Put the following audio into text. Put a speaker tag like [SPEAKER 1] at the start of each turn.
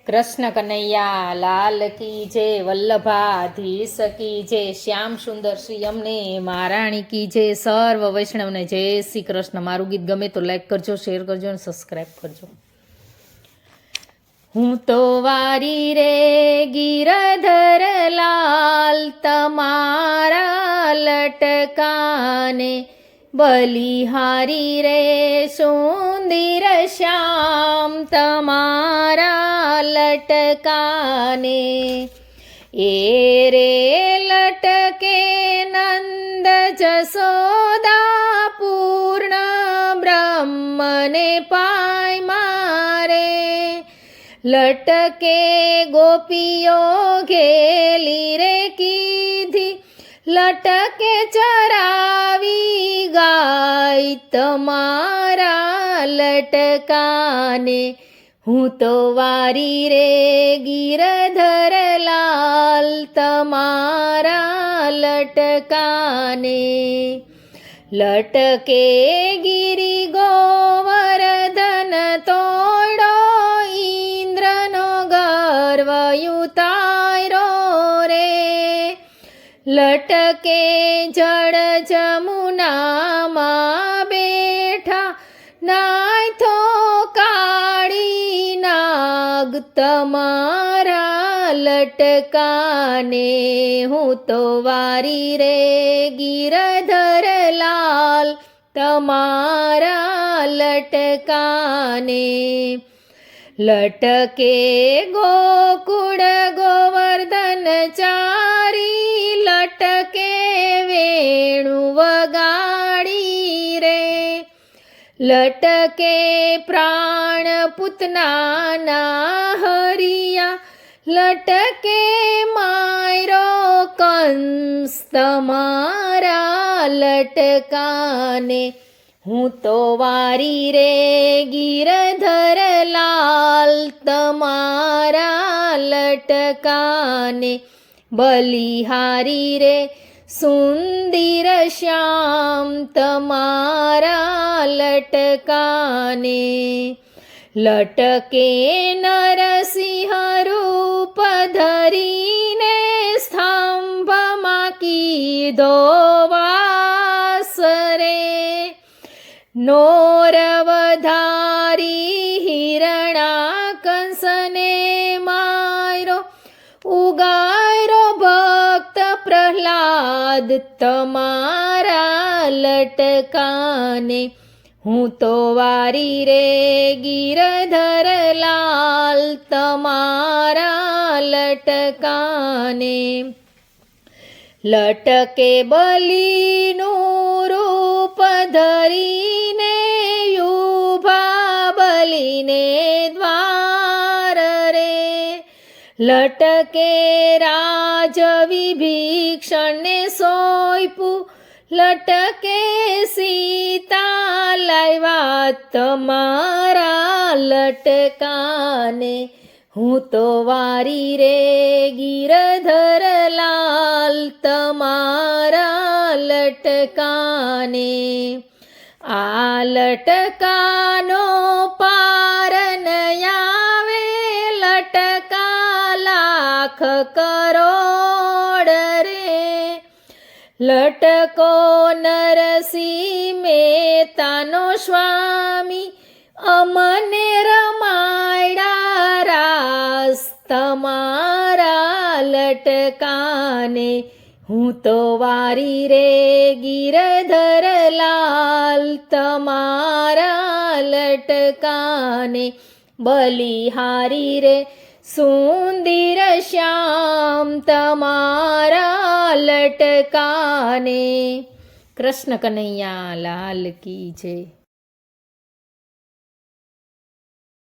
[SPEAKER 1] કૃષ્ણ કનૈયા લાલ કી જય, વલ્લભાધીશ કી જય, શ્યામ સુંદર શ્રી અમને મહારાણી કી જય, સર્વ વૈષ્ણવને જય શ્રી કૃષ્ણ। મારું ગીત ગમે તો લાઈક કરજો, શેર કરજો અને સબસ્ક્રાઈબ કરજો। હું તો વારી રે ગિરધર લાલ, તમારા લટકાને બલિહારી રે સુંદર શ્યામ, તમારા લટકાને એ રે લટકે નંદ જસોદા, પૂર્ણ બ્રહ્મને પાય મારે લટકે ગોપીઓ ઘેલી રે કીધી, લટકે ચરાવી ગાય તમારા લટકાને। હું તો વારી રે ગિરધર લાલ, તમારા લટકાને લટકે ગિરી ગોવર્ધન તોડો, ઇન્દ્રનો ગર્વ યુતાયરો રે લટકે જળ જમુનામાં બેઠા, નાથો કાળી નાગ તમારા લટકાને। હું તો વારી રે ગિરધર લાલ, તમારા લટકાને લટકે ગોકુળ ગોવર્ધન ચારી, લટકે વેણુ વગાડી રે લટકે પ્રાણ પૂતનાના હરિયા, લટકે માયરો કંસ તમારા લટકાને। હું તો વારી રે ગિરધર લાલ, તમારા લટકાને બલિહારી રે સુંદર શ્યામ, તમારા લટકાને લટકે નરસિંહ રૂપ ધરીને, સ્તંભમાં કીધો વાસ રે નોરવધારી હિરણા કંસને માયરો, ઉગાયરો ભક્ત પ્રહલાદ તમારા લટકાને। હું તો વારી રે ગિરધર લાલ, તમારા લટકાને લટકે બલિનું રૂપ ધરીને, યુભા બલિને દ્વાર રે લટકે રાજ વિભીષણને સોંપ્યું, લટકે સીતા લાવ્યા તમારા લટકાને। હું તો વારી રે ગિરધર લાલ, તમારા લટકાને આ લટકાનો પાર ન આવે, લટકા લાખ કરોડ રે લટકો નરસિંહ મહેતાનો સ્વામી, અમને રમાયડા રાસ તમારા લટકાને। હું તો વારી રે ગિરધર લાલ, તમારા લટકાને બલિહારી રે સુંદર શ્યામ, તમારા લટકાને। કૃષ્ણ કનૈયા લાલ કી જય।